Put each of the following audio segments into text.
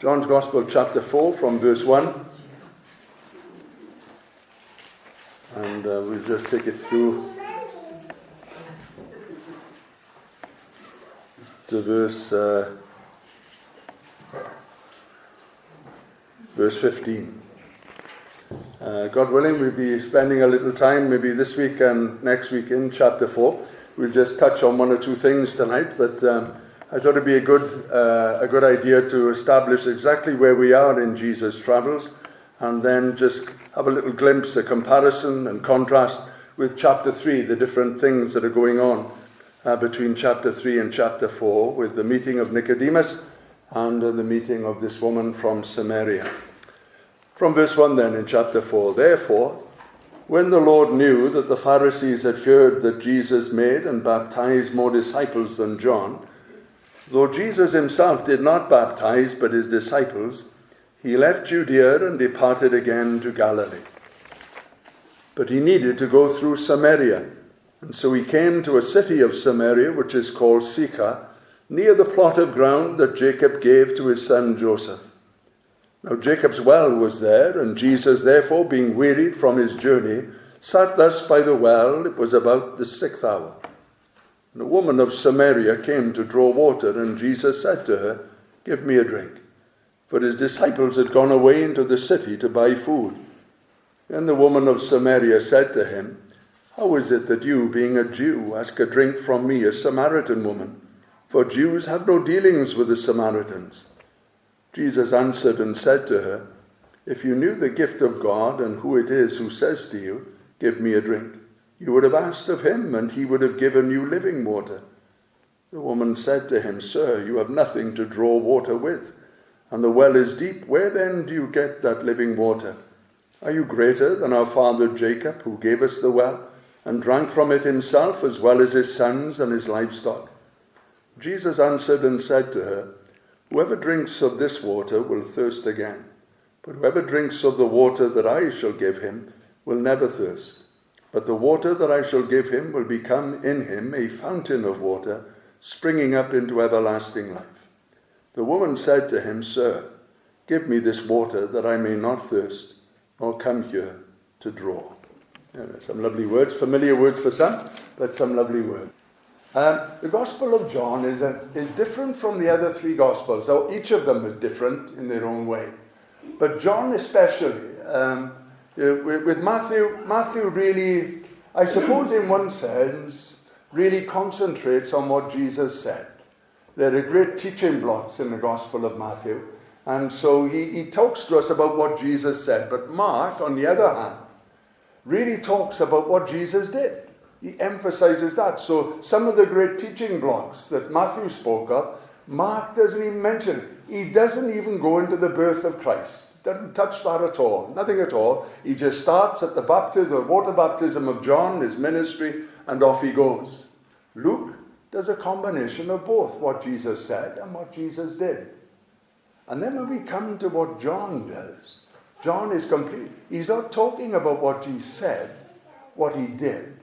John's Gospel, chapter 4, from verse 1. And we'll just take it through to verse 15. God willing, we'll be spending a little time, maybe this week and next week, in chapter 4. We'll just touch on one or two things tonight, but I thought it'd be a good idea to establish exactly where we are in Jesus' travels, and then just have a little glimpse, a comparison and contrast with chapter 3, the different things that are going on between chapter 3 and chapter 4, with the meeting of Nicodemus and the meeting of this woman from Samaria. From verse 1 then in chapter 4, therefore, when the Lord knew that the Pharisees had heard that Jesus made and baptized more disciples than John, though Jesus himself did not baptize but his disciples, he left Judea and departed again to Galilee. But he needed to go through Samaria, and so he came to a city of Samaria which is called Sychar, near the plot of ground that Jacob gave to his son Joseph. Now Jacob's well was there, and Jesus, therefore, being wearied from his journey, sat thus by the well. It was about the 6th hour. And a woman of Samaria came to draw water, and Jesus said to her, "Give me a drink." For his disciples had gone away into the city to buy food. And the woman of Samaria said to him, "How is it that you, being a Jew, ask a drink from me, a Samaritan woman? For Jews have no dealings with the Samaritans." Jesus answered and said to her, "If you knew the gift of God and who it is who says to you, 'Give me a drink,' you would have asked of him, and he would have given you living water." The woman said to him, "Sir, you have nothing to draw water with, and the well is deep. Where then do you get that living water? Are you greater than our father Jacob, who gave us the well, and drank from it himself, as well as his sons and his livestock?" Jesus answered and said to her, "Whoever drinks of this water will thirst again, but whoever drinks of the water that I shall give him will never thirst. But the water that I shall give him will become in him a fountain of water, springing up into everlasting life." The woman said to him, "Sir, give me this water that I may not thirst, nor come here to draw." Some lovely words, familiar words for some, but some lovely words. The Gospel of John is different from the other three Gospels. So each of them is different in their own way. But John especially, with Matthew really, I suppose in one sense, really concentrates on what Jesus said. There are great teaching blocks in the Gospel of Matthew. And so he talks to us about what Jesus said. But Mark, on the other hand, really talks about what Jesus did. He emphasizes that. So some of the great teaching blocks that Matthew spoke of, Mark doesn't even mention. He doesn't even go into the birth of Christ. Doesn't touch that at all. Nothing at all. He just starts at the baptism, or water baptism of John, his ministry, and off he goes. Luke does a combination of both what Jesus said and what Jesus did. And then when we come to what John does, John is complete. He's not talking about what he said, what he did,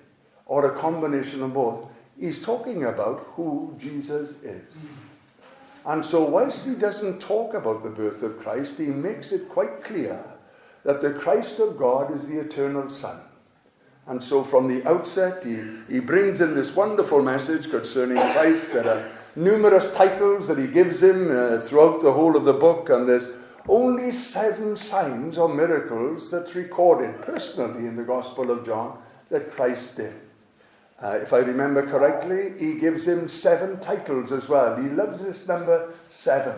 or a combination of both. He's talking about who Jesus is. And so whilst he doesn't talk about the birth of Christ, he makes it quite clear that the Christ of God is the eternal Son. And so from the outset, he brings in this wonderful message concerning Christ. There are numerous titles that he gives him throughout the whole of the book, and there's only 7 signs or miracles that's recorded personally in the Gospel of John that Christ did. If I remember correctly, he gives him 7 titles as well. He loves this number 7.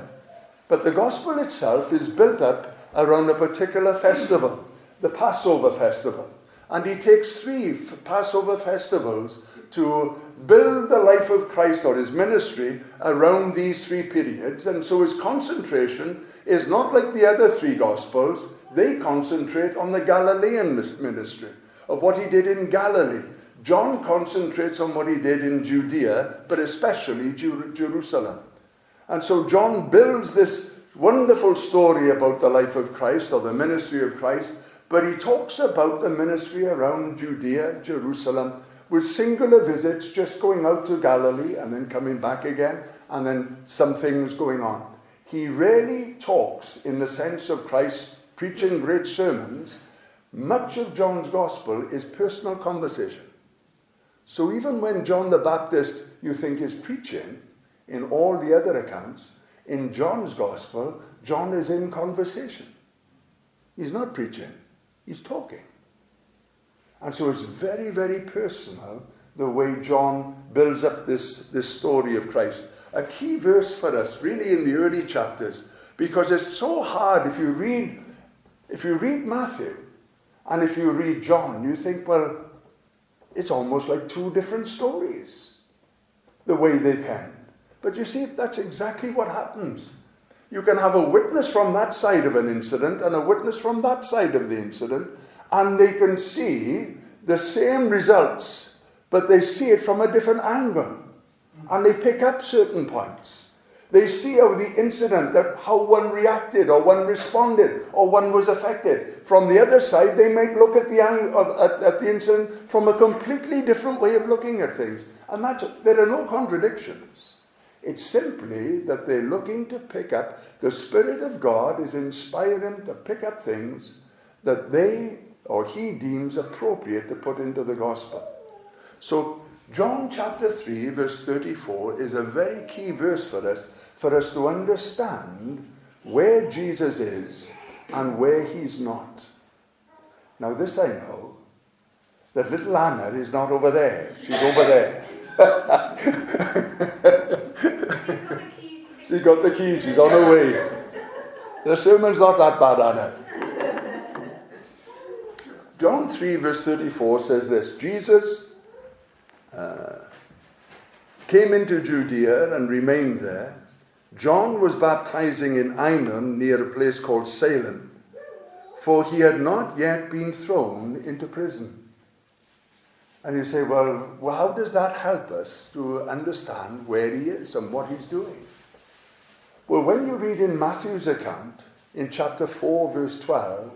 But the Gospel itself is built up around a particular festival, the Passover festival. And he takes 3 Passover festivals to build the life of Christ or his ministry around these 3 periods. And so his concentration is not like the other 3 Gospels. They concentrate on the Galilean ministry, of what he did in Galilee. John concentrates on what he did in Judea, but especially Jerusalem. And so John builds this wonderful story about the life of Christ or the ministry of Christ, but he talks about the ministry around Judea, Jerusalem, with singular visits, just going out to Galilee and then coming back again, and then some things going on. he rarely talks in the sense of Christ preaching great sermons. Much of John's gospel is personal conversation. So even when John the Baptist, you think, is preaching, in all the other accounts, in John's gospel, John is in conversation. He's not preaching, he's talking. And so it's very, very personal, the way John builds up this story of Christ. A key verse for us, really, in the early chapters, because it's so hard. If you read Matthew and if you read John, you think, well, it's almost like two different stories, the way they penned. But you see, that's exactly what happens. You can have a witness from that side of an incident and a witness from that side of the incident, and they can see the same results, but they see it from a different angle. And they pick up certain points. They see how the incident, how one reacted or one responded or one was affected. From the other side, they might look at the incident from a completely different way of looking at things. And there are no contradictions. It's simply that they're looking to pick up, the Spirit of God is inspiring them to pick up things that they or he deems appropriate to put into the gospel. So John chapter 3 verse 34 is a very key verse for us to understand where Jesus is and where he's not. Now this I know, that little Anna is not over there, she's over there. She got the keys, she's on her way. The sermon's not that bad, Anna. John 3 verse 34 says this: Jesus came into Judea and remained there. John was baptizing in Ainon near a place called Salem, for he had not yet been thrown into prison. And you say, well, how does that help us to understand where he is and what he's doing? Well, when you read in Matthew's account, in chapter 4, verse 12,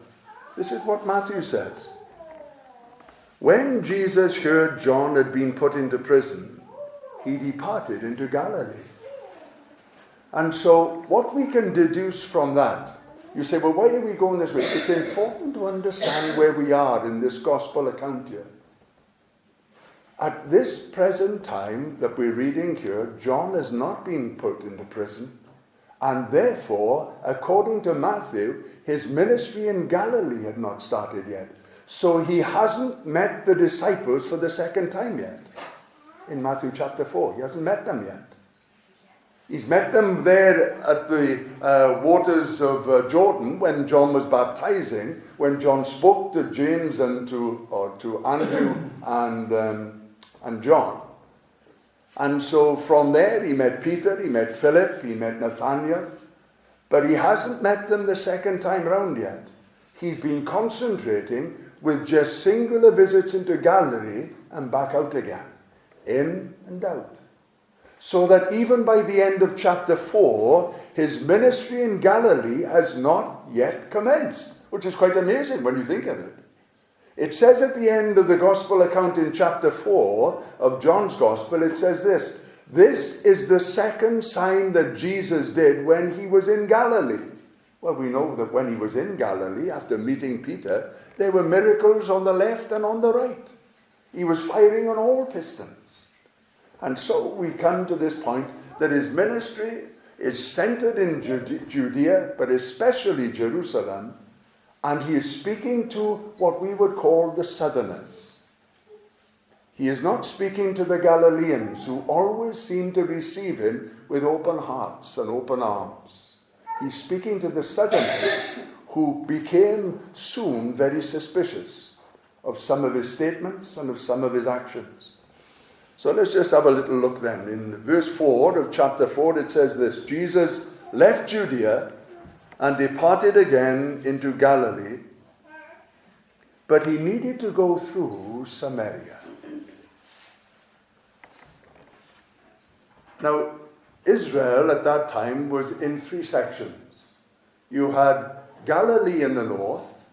this is what Matthew says. When Jesus heard John had been put into prison, he departed into Galilee. And so what we can deduce from that, you say, well, why are we going this way? It's important to understand where we are in this gospel account here. At this present time that we're reading here, John has not been put into prison, and therefore, according to Matthew, his ministry in Galilee had not started yet. So he hasn't met the disciples for the second time yet. In Matthew chapter 4, he hasn't met them yet. He's met them there at the waters of Jordan when John was baptizing, when John spoke to James and to Andrew and John. And so from there he met Peter, he met Philip, he met Nathanael, but he hasn't met them the second time round yet. He's been concentrating with just singular visits into Galilee and back out again, in and out. So that even by the end of chapter 4, his ministry in Galilee has not yet commenced, which is quite amazing when you think of it. It says at the end of the gospel account in chapter 4 of John's gospel, it says this: this is the second sign that Jesus did when he was in Galilee. Well, we know that when he was in Galilee, after meeting Peter, there were miracles on the left and on the right. He was firing on all pistons. And so we come to this point that his ministry is centered in Judea, but especially Jerusalem, and he is speaking to what we would call the southerners. He is not speaking to the Galileans, who always seem to receive him with open hearts and open arms. He's speaking to the southerners, who became soon very suspicious of some of his statements and of some of his actions. So let's just have a little look then. In verse 4 of chapter 4, it says this: Jesus left Judea and departed again into Galilee, but he needed to go through Samaria. Now, Israel at that time was in three sections. You had Galilee in the north,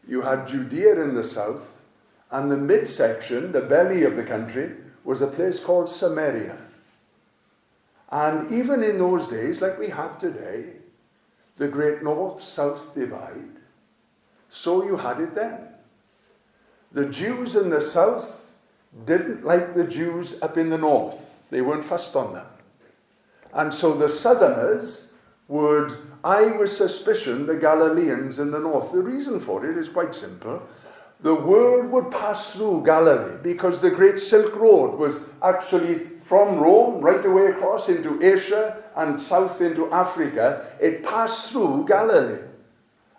you had Judea in the south, and the midsection, the belly of the country, was a place called Samaria. And even in those days, like we have today, the great north-south divide, so you had it then. The Jews in the south didn't like the Jews up in the north. They weren't fussed on them. And so the southerners would eye with suspicion the Galileans in the north. The reason for it is quite simple. The world would pass through Galilee because the Great Silk Road was actually from Rome right away across into Asia and south into Africa. It passed through Galilee.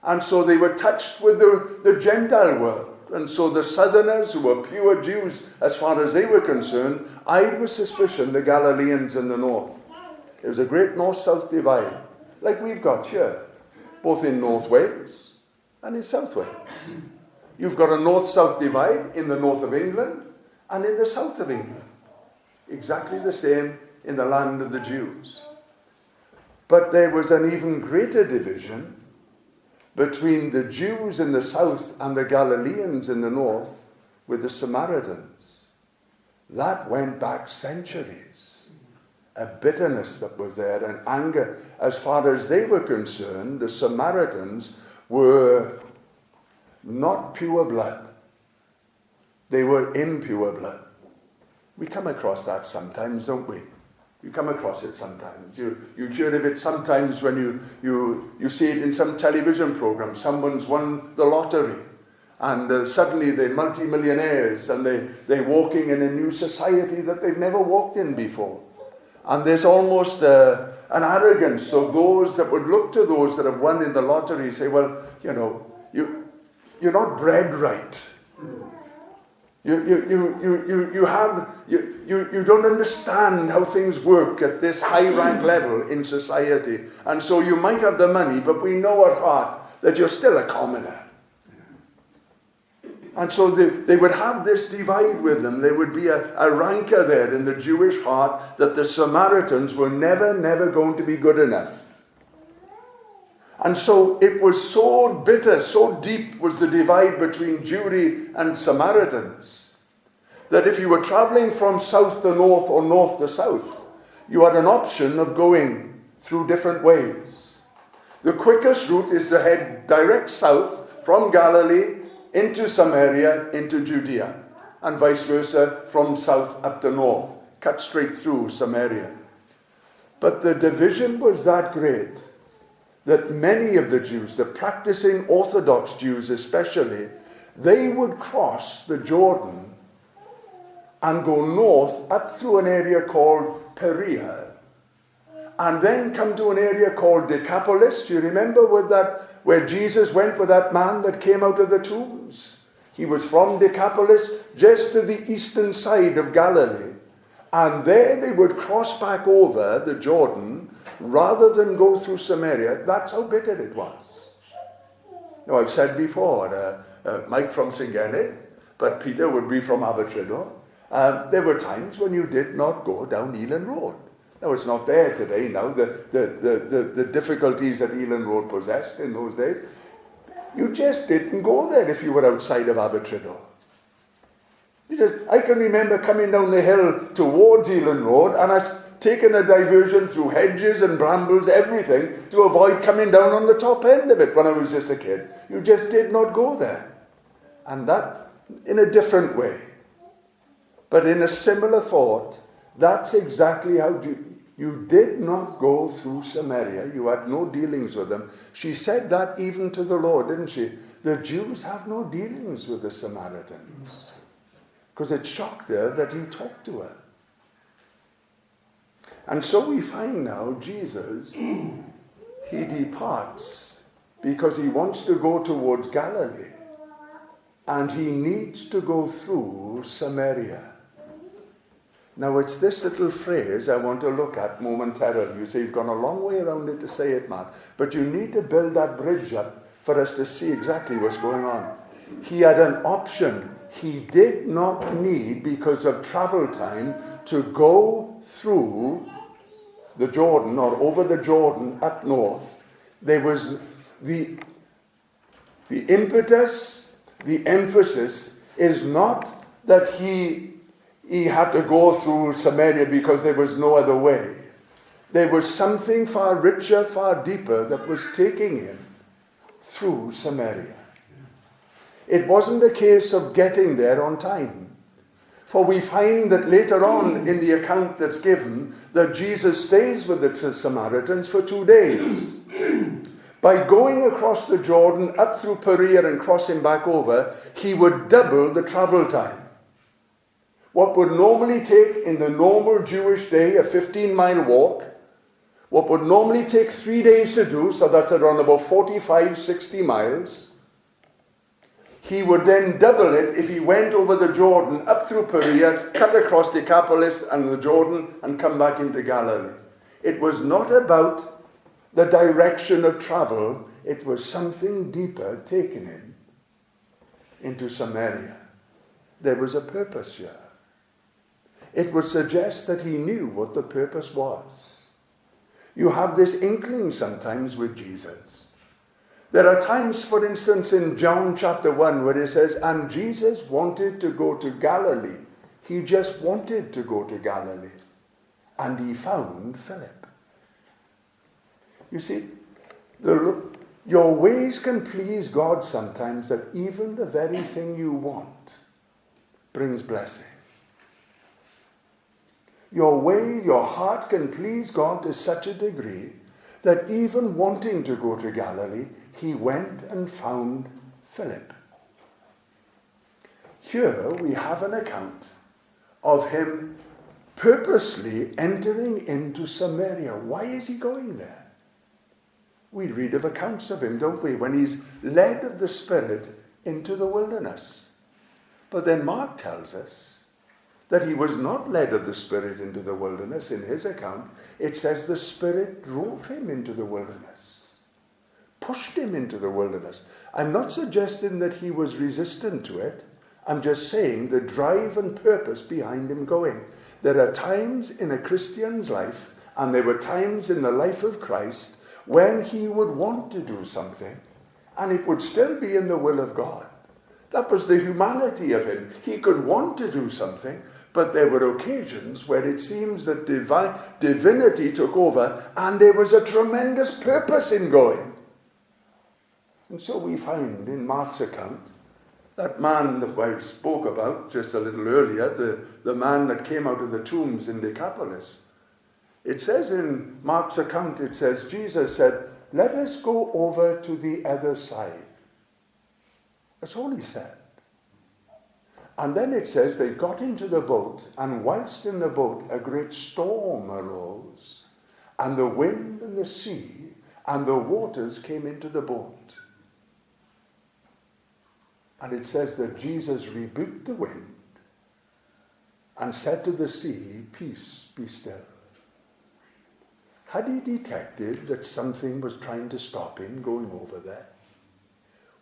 And so they were touched with the Gentile world. And so the southerners, who were pure Jews as far as they were concerned, eyed with suspicion the Galileans in the north. It was a great north-south divide, like we've got here, both in North Wales and in South Wales. You've got a north-south divide in the north of England and in the south of England. Exactly the same in the land of the Jews. But there was an even greater division between the Jews in the south and the Galileans in the north with the Samaritans. That went back centuries. A bitterness that was there, and anger. As far as they were concerned, the Samaritans were not pure blood. They were impure blood. We come across that sometimes, don't we? You come across it sometimes. You hear of it sometimes when you see it in some television program. Someone's won the lottery and suddenly they're multi-millionaires and they're walking in a new society that they've never walked in before. And there's almost an arrogance of those that would look to those that have won in the lottery and say, well, you know, you're not bred right. You don't understand how things work at this high rank level in society. And so you might have the money, but we know at heart that you're still a commoner. And so they would have this divide with them. There would be a rancor there in the Jewish heart that the Samaritans were never going to be good enough. And so it was so bitter, so deep was the divide between Jewry and Samaritans, that if you were traveling from south to north or north to south, you had an option of going through different ways. The quickest route is to head direct south from Galilee into Samaria, into Judea, and vice versa from south up to north, cut straight through Samaria. But the division was that great that many of the Jews, the practicing Orthodox Jews especially, they would cross the Jordan and go north up through an area called Penyrheol, and then come to an area called Decapolis. Do you remember where Jesus went with that man that came out of the tombs? He was from Decapolis, just to the eastern side of Galilee. And there they would cross back over the Jordan rather than go through Samaria. That's how bitter it was. Now, I've said before, Mike from Singenid, but Peter would be from Abertridor. There were times when you did not go down Elan Road. Now, it's not there today now, the difficulties that Elan Road possessed in those days. You just didn't go there if you were outside of Abertridor. I can remember coming down the hill towards Elan Road, and I've taken a diversion through hedges and brambles, everything, to avoid coming down on the top end of it when I was just a kid. You just did not go there. And that in a different way. But in a similar thought, that's exactly how you did not go through Samaria. You had no dealings with them. She said that even to the Lord, didn't she? The Jews have no dealings with the Samaritans. Because it shocked her that he talked to her. And so we find now Jesus, he departs because he wants to go towards Galilee. And he needs to go through Samaria. Now it's this little phrase I want to look at momentarily. You say you've gone a long way around it to say it, Matt. But you need to build that bridge up for us to see exactly what's going on. He had an option. He did not need, because of travel time, to go through the Jordan or over the Jordan up north. There was the impetus, the emphasis is not that he had to go through Samaria because there was no other way. There was something far richer, far deeper that was taking him through Samaria. It wasn't a case of getting there on time. For we find that later on in the account that's given, that Jesus stays with the Samaritans for 2 days. By going across the Jordan, up through Penyrheol and crossing back over, he would double the travel time. What would normally take in the normal Jewish day a 15-mile walk, what would normally take 3 days to do, so that's around about 45, 60 miles, he would then double it if he went over the Jordan, up through Penyrheol, cut across Decapolis and the Jordan, and come back into Galilee. It was not about the direction of travel, it was something deeper taking him into Samaria. There was a purpose here. It would suggest that he knew what the purpose was. You have this inkling sometimes with Jesus. There are times, for instance, in John chapter 1, where it says, and Jesus wanted to go to Galilee. He just wanted to go to Galilee. And he found Philip. You see, your ways can please God sometimes, that even the very thing you want brings blessing. Your heart can please God to such a degree that even wanting to go to Galilee, he went and found Philip. Here we have an account of him purposely entering into Samaria. Why is he going there? We read of accounts of him, don't we, when he's led of the Spirit into the wilderness. But then Mark tells us that he was not led of the Spirit into the wilderness. In his account, it says the Spirit drove him into the wilderness, pushed him into the wilderness. I'm not suggesting that he was resistant to it. I'm just saying the drive and purpose behind him going. There are times in a Christian's life, and there were times in the life of Christ, when he would want to do something, and it would still be in the will of God. That was the humanity of him. He could want to do something, but there were occasions where it seems that divinity took over, and there was a tremendous purpose in going. And so we find in Mark's account, that man that I spoke about just a little earlier, the man that came out of the tombs in Decapolis. It says in Mark's account, it says, Jesus said, let us go over to the other side. That's all he said. And then it says they got into the boat, and whilst in the boat a great storm arose, and the wind and the sea and the waters came into the boat. And it says that Jesus rebuked the wind and said to the sea, peace, be still. Had he detected that something was trying to stop him going over there?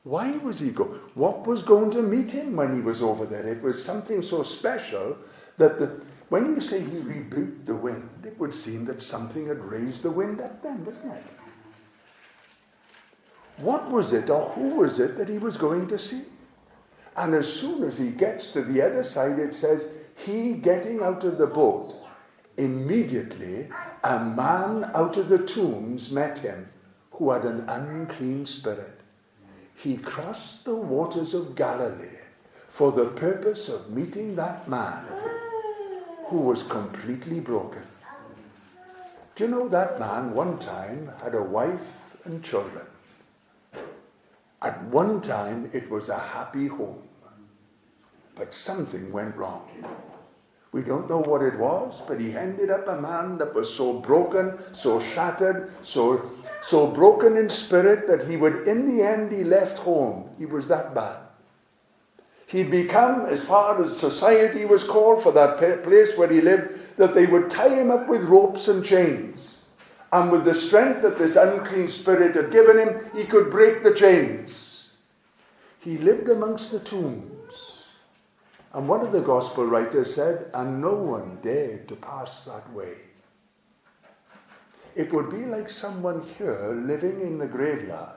Why was he going? What was going to meet him when he was over there? It was something so special that when you say he rebuked the wind, it would seem that something had raised the wind up then, doesn't it? What was it, or who was it that he was going to see? And as soon as he gets to the other side, it says, he getting out of the boat, immediately a man out of the tombs met him who had an unclean spirit. He crossed the waters of Galilee for the purpose of meeting that man who was completely broken. Do you know that man one time had a wife and children? At one time it was a happy home, but something went wrong. We don't know what it was, but he ended up a man that was so broken, so shattered, so broken in spirit that he would, in the end, he left home. He was that bad. He'd become, as far as society was called for that place where he lived, that they would tie him up with ropes and chains. And with the strength that this unclean spirit had given him, he could break the chains. He lived amongst the tombs. And one of the gospel writers said, and no one dared to pass that way. It would be like someone here living in the graveyard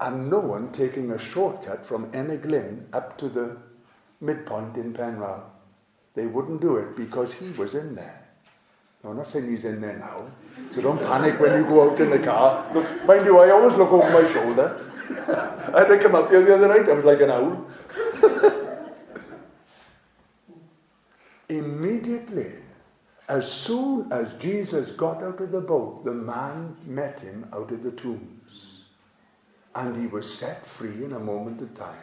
and no one taking a shortcut from Enniglyn up to the midpoint in Penyrheol. They wouldn't do it because he was in there. Now, I'm not saying he's in there now, so don't panic when you go out in the car. Look, mind you, I always look over my shoulder. I had to come up here the other night, I was like an owl. Immediately, as soon as Jesus got out of the boat, the man met him out of the tombs. And he was set free in a moment of time.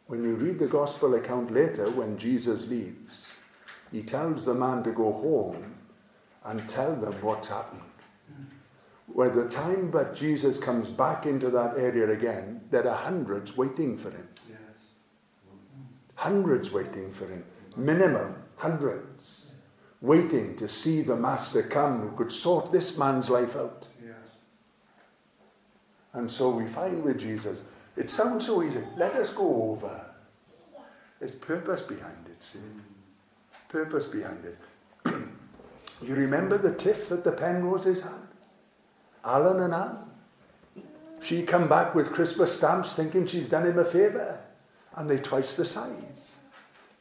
When you read the gospel account later, when Jesus leaves, he tells the man to go home and tell them what's happened. By the time that Jesus comes back into that area again, there are hundreds waiting for him. Yes. Hundreds waiting for him. Minimum, hundreds. Waiting to see the master come who could sort this man's life out. Yes. And so we find with Jesus, it sounds so easy. Let us go over. There's purpose behind it, see? Purpose behind it. You remember the tiff that the Penroses had? Alan and Anne. She come back with Christmas stamps thinking she's done him a favour. And they're twice the size.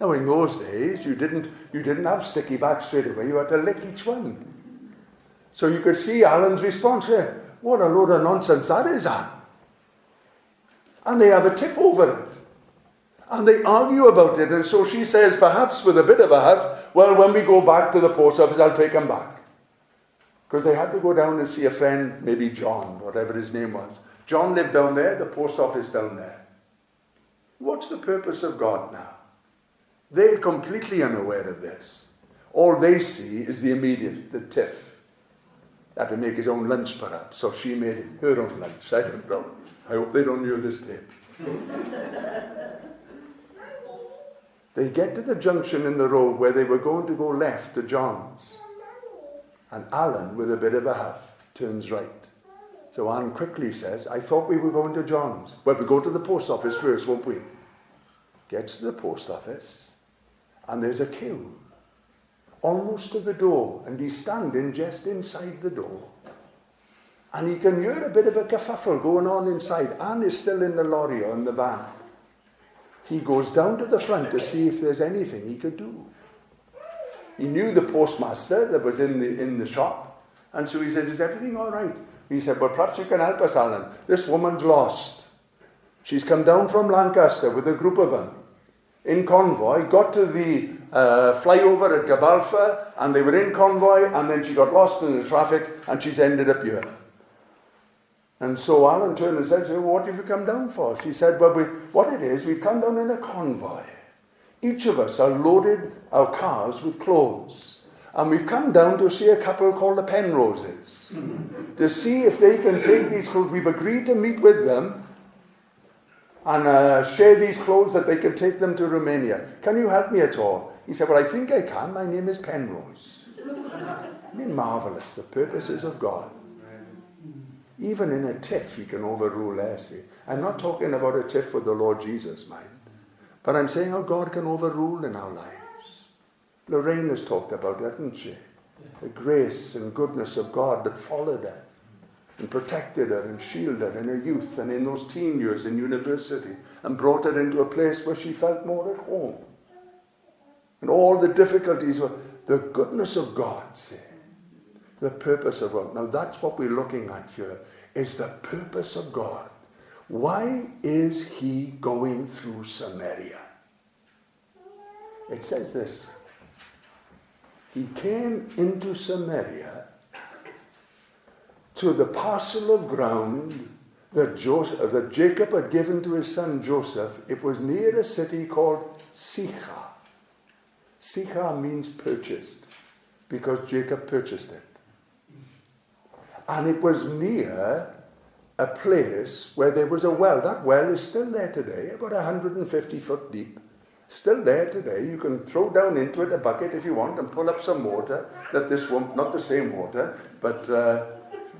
Now in those days, you didn't have sticky backs straight away. You had to lick each one. So you could see Alan's response here. What a load of nonsense that is, Anne. And they have a tiff over it. And they argue about it. And so she says, perhaps with a bit of a huff, well, when we go back to the post office, I'll take them back. Because they had to go down and see a friend, maybe John, whatever his name was. John lived down there, the post office down there. What's the purpose of God now? They're completely unaware of this. All they see is the immediate, the tiff. Had to make his own lunch perhaps, so she made her own lunch. I don't know. I hope they don't hear this tape. They get to the junction in the road where they were going to go left to John's. And Alan, with a bit of a huff, turns right. So Anne quickly says, I thought we were going to John's. Well, we go to the post office first, won't we? Gets to the post office, and there's a queue. Almost to the door, and he's standing just inside the door. And he can hear a bit of a kerfuffle going on inside. Anne is still in the lorry or in the van. He goes down to the front to see if there's anything he could do. He knew the postmaster that was in the shop. And so he said, is everything all right? He said, well, perhaps you can help us, Alan. This woman's lost. She's come down from Lancaster with a group of them in convoy, got to the flyover at Gabalfa, and they were in convoy, and then she got lost in the traffic, and she's ended up here. And so Alan turned and said, well, what have you come down for? She said, well, what it is, we've come down in a convoy. Each of us are loaded our cars with clothes. And we've come down to see a couple called the Penroses. To see if they can take these clothes. We've agreed to meet with them and share these clothes that they can take them to Romania. Can you help me at all? He said, well, I think I can. My name is Penrose. Isn't it marvellous, the purposes of God? Even in a tiff, he can overrule Essie. I'm not talking about a tiff with the Lord Jesus, mind. But I'm saying how God can overrule in our lives. Lorraine has talked about that, hasn't she? The grace and goodness of God that followed her and protected her and shielded her in her youth and in those teen years in university and brought her into a place where she felt more at home. And all the difficulties were the goodness of God, see? The purpose of God. Now that's what we're looking at here, is the purpose of God. Why is he going through Samaria? It says this. He came into Samaria to the parcel of ground that Jacob had given to his son Joseph. It was near a city called Sychar. Sychar means purchased, because Jacob purchased it. And it was near a place where there was a well. That well is still there today, about 150 foot deep. Still there today. You can throw down into it a bucket if you want and pull up some water that this won't, not the same water, but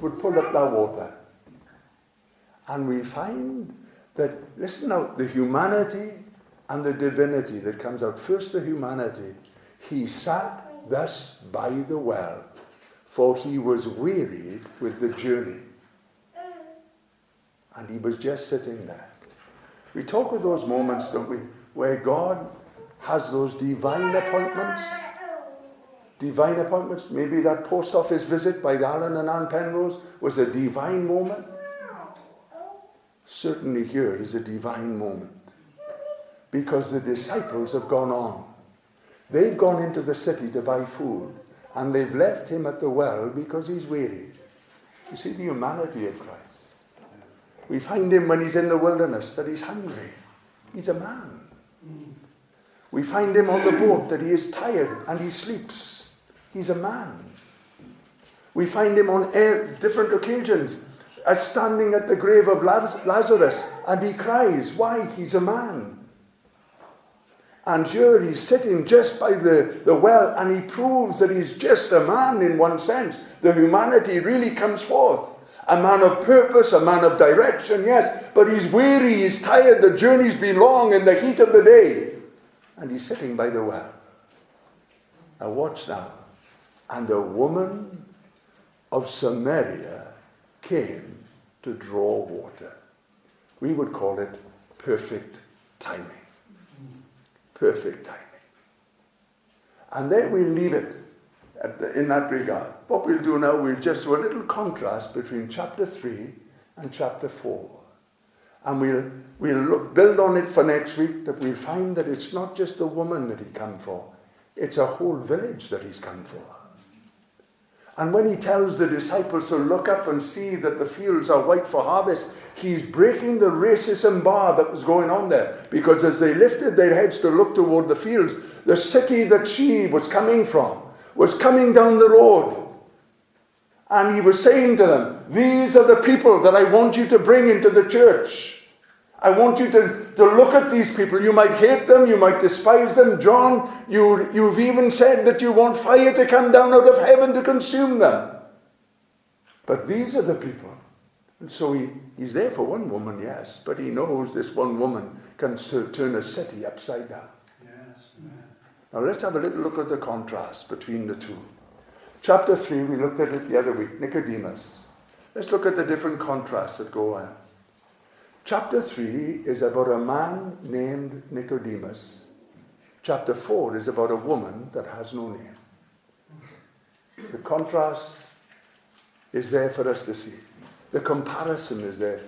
would pull up that water. And we find that, listen now, the humanity and the divinity that comes out. First the humanity. He sat thus by the well, for he was wearied with the journey. And he was just sitting there. We talk of those moments, don't we, where God has those divine appointments. divine appointments. Maybe that post office visit by Alan and Ann Penrose was a divine moment. Certainly here is a divine moment. Because the disciples have gone on. They've gone into the city to buy food. And they've left him at the well because he's weary. You see the humanity of Christ. We find him when he's in the wilderness that he's hungry. He's a man. We find him on the boat that he is tired and he sleeps. He's a man. We find him on different occasions as standing at the grave of Lazarus and he cries. Why? He's a man. And here he's sitting just by the well and he proves that he's just a man in one sense. The humanity really comes forth. A man of purpose, a man of direction, yes. But he's weary, he's tired, the journey's been long in the heat of the day. And he's sitting by the well. Now watch now. And a woman of Samaria came to draw water. We would call it perfect timing. Perfect timing. And there we leave it in that regard. What we'll do now, we'll just do a little contrast between chapter 3 and chapter 4. And we'll build on it for next week, that we'll find that it's not just the woman that he come for. It's a whole village that he's come for. And when he tells the disciples to look up and see that the fields are white for harvest, he's breaking the racism bar that was going on there. Because as they lifted their heads to look toward the fields, the city that she was coming from was coming down the road. And he was saying to them, these are the people that I want you to bring into the church. I want you to look at these people. You might hate them, you might despise them. John, you've even said that you want fire to come down out of heaven to consume them. But these are the people. And so he's there for one woman, yes, but he knows this one woman can turn a city upside down. Yes. Now let's have a little look at the contrast between the two. Chapter 3, we looked at it the other week, Nicodemus. Let's look at the different contrasts that go on. Chapter 3 is about a man named Nicodemus. Chapter 4 is about a woman that has no name. The contrast is there for us to see. The comparison is there.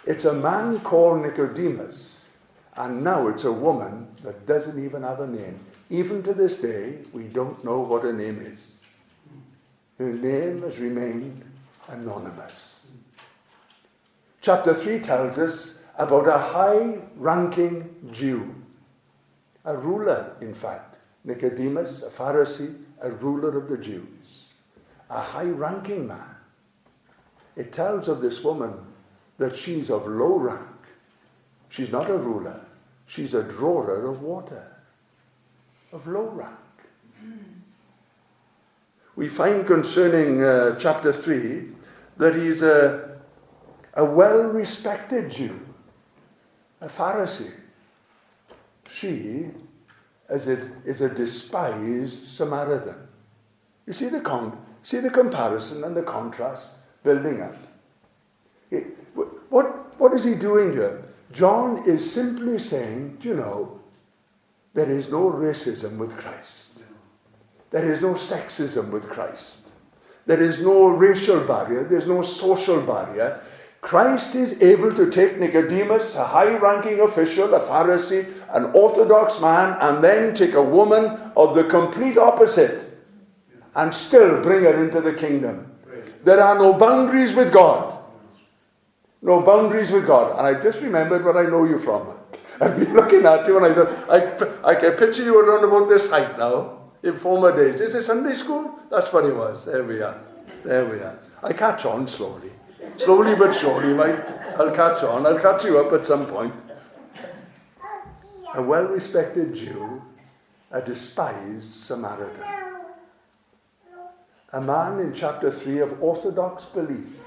It's a man called Nicodemus, and now it's a woman that doesn't even have a name. Even to this day, we don't know what her name is. Her name has remained anonymous. Chapter 3 tells us about a high-ranking Jew, a ruler, in fact. Nicodemus, a Pharisee, a ruler of the Jews, a high-ranking man. It tells of this woman that she's of low rank. She's not a ruler. She's a drawer of water, of low rank. We find concerning chapter 3 that he's a well-respected Jew, a Pharisee. She is a despised Samaritan. You see the comparison and the contrast building up. What is he doing here? John is simply saying, there is no racism with Christ. There is no sexism with Christ. There is no racial barrier. There's no social barrier. Christ is able to take Nicodemus, a high-ranking official, a Pharisee, an orthodox man, and then take a woman of the complete opposite and still bring her into the kingdom. There are no boundaries with God. No boundaries with God. And I just remembered where I know you from. I've been looking at you and I thought, I can picture you around about this height now, in former days. Is it Sunday school? That's what it was. There we are. I catch on slowly. Slowly but surely, I'll catch on. I'll catch you up at some point. A well-respected Jew, a despised Samaritan. A man in chapter 3 of orthodox belief.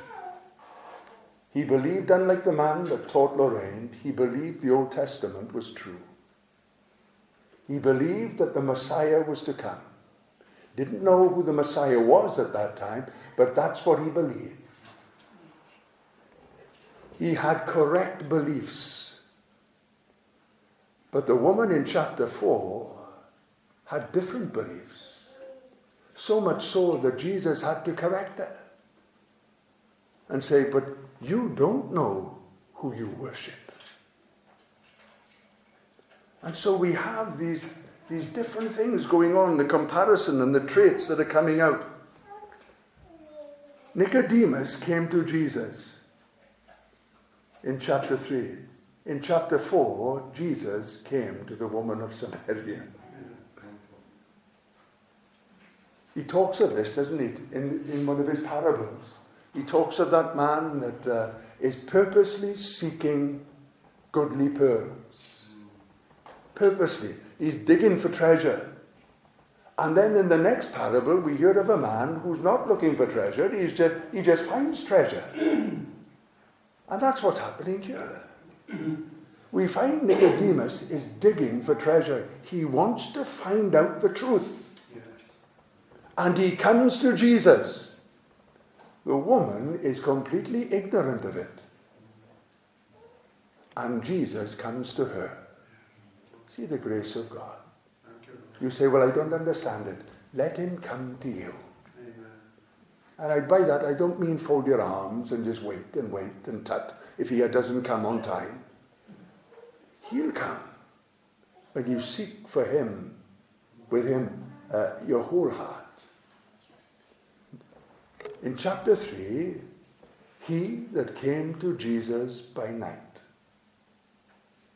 He believed, unlike the man that taught Lorraine, he believed the Old Testament was true. He believed that the Messiah was to come. Didn't know who the Messiah was at that time, but that's what he believed. He had correct beliefs. But the woman in chapter 4 had different beliefs. So much so that Jesus had to correct her and say, but you don't know who you worship. And so we have these different things going on, the comparison and the traits that are coming out. Nicodemus came to Jesus in chapter 3. In chapter 4, Jesus came to the woman of Samaria. He talks of this, doesn't he, in one of his parables. He talks of that man that is purposely seeking goodly pearls. Purposely. He's digging for treasure. And then in the next parable, we hear of a man who's not looking for treasure. He just finds treasure. And that's what's happening here. We find Nicodemus is digging for treasure. He wants to find out the truth. And he comes to Jesus. The woman is completely ignorant of it. And Jesus comes to her. See the grace of God. You say, well, I don't understand it. Let him come to you. And by that, I don't mean fold your arms and just wait and tut if he doesn't come on time. He'll come when you seek for him, with him, your whole heart. In chapter 3, he that came to Jesus by night.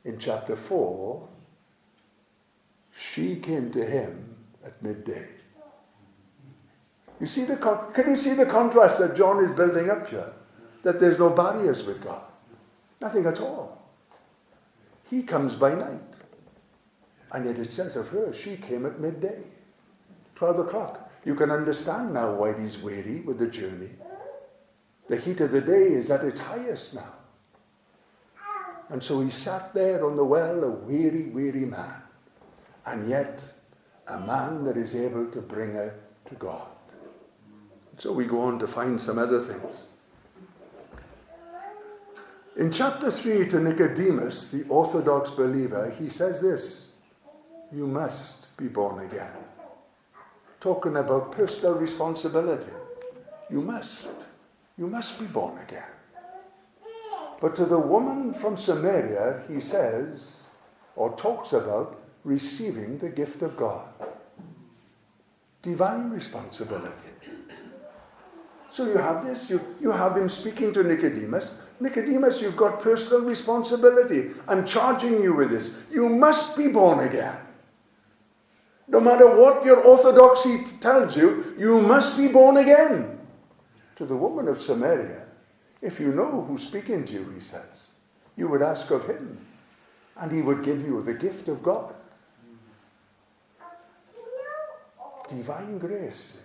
In chapter 4, she came to him at midday. You see can you see the contrast that John is building up here? That there's no barriers with God. Nothing at all. He comes by night. And yet it says of her, she came at midday. 12 o'clock. You can understand now why he's weary with the journey. The heat of the day is at its highest now. And so he sat there on the well, a weary, weary man. And yet, a man that is able to bring her to God. So we go on to find some other things. In chapter 3 to Nicodemus, the Orthodox believer, he says this, you must be born again. Talking about personal responsibility. You must be born again. But to the woman from Samaria, he says, or talks about, receiving the gift of God. Divine responsibility. So you have this, you have him speaking to Nicodemus. Nicodemus, you've got personal responsibility. I'm charging you with this. You must be born again. No matter what your orthodoxy tells you, you must be born again. To the woman of Samaria, if you know who's speaking to you, he says, you would ask of him, and he would give you the gift of God. Divine grace.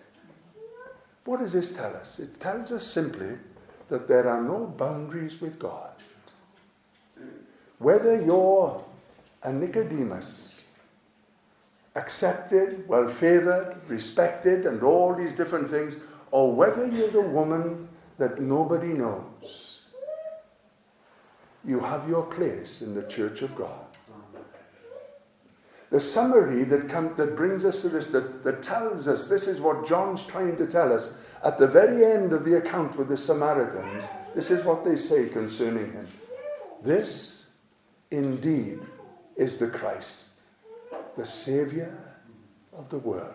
What does this tell us? It tells us simply that there are no boundaries with God. Whether you're a Nicodemus, accepted, well-favored, respected, and all these different things, or whether you're the woman that nobody knows, you have your place in the church of God. The summary that brings us to this, that tells us, this is what John's trying to tell us, at the very end of the account with the Samaritans, this is what they say concerning him. This, indeed, is the Christ, the Savior of the world.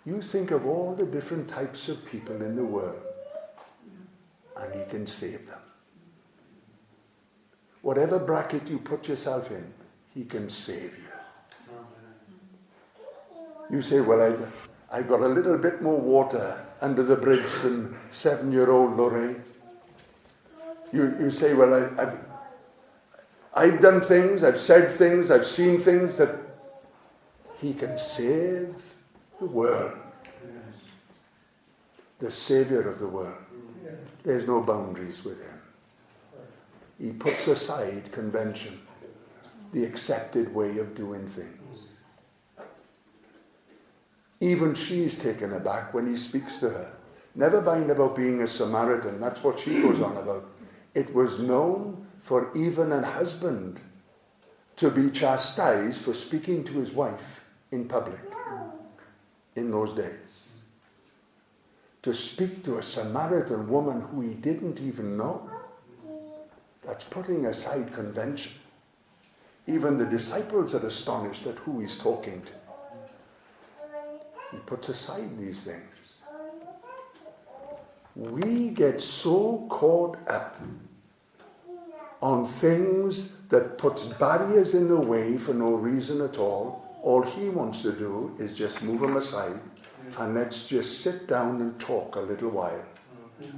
You think of all the different types of people in the world, and he can save them. Whatever bracket you put yourself in, he can save you. You say, well, I've got a little bit more water under the bridge than 7-year-old Lorraine. You say, well, I've done things, I've said things, I've seen things that he can save the world. The Savior of the world. There's no boundaries with him. He puts aside convention, the accepted way of doing things. Even she's taken aback when he speaks to her. Never mind about being a Samaritan, that's what she goes on about. It was known for even an husband to be chastised for speaking to his wife in public. in those days. To speak to a Samaritan woman who he didn't even know. That's putting aside convention. Even the disciples are astonished at who he's talking to. He puts aside these things. We get so caught up on things that puts barriers in the way for no reason at all. All he wants to do is just move them aside and let's just sit down and talk a little while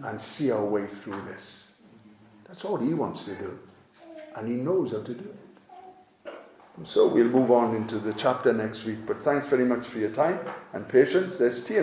and see our way through this. That's all he wants to do. And he knows how to do it. And so we'll move on into the chapter next week. But thanks very much for your time and patience. There's tea and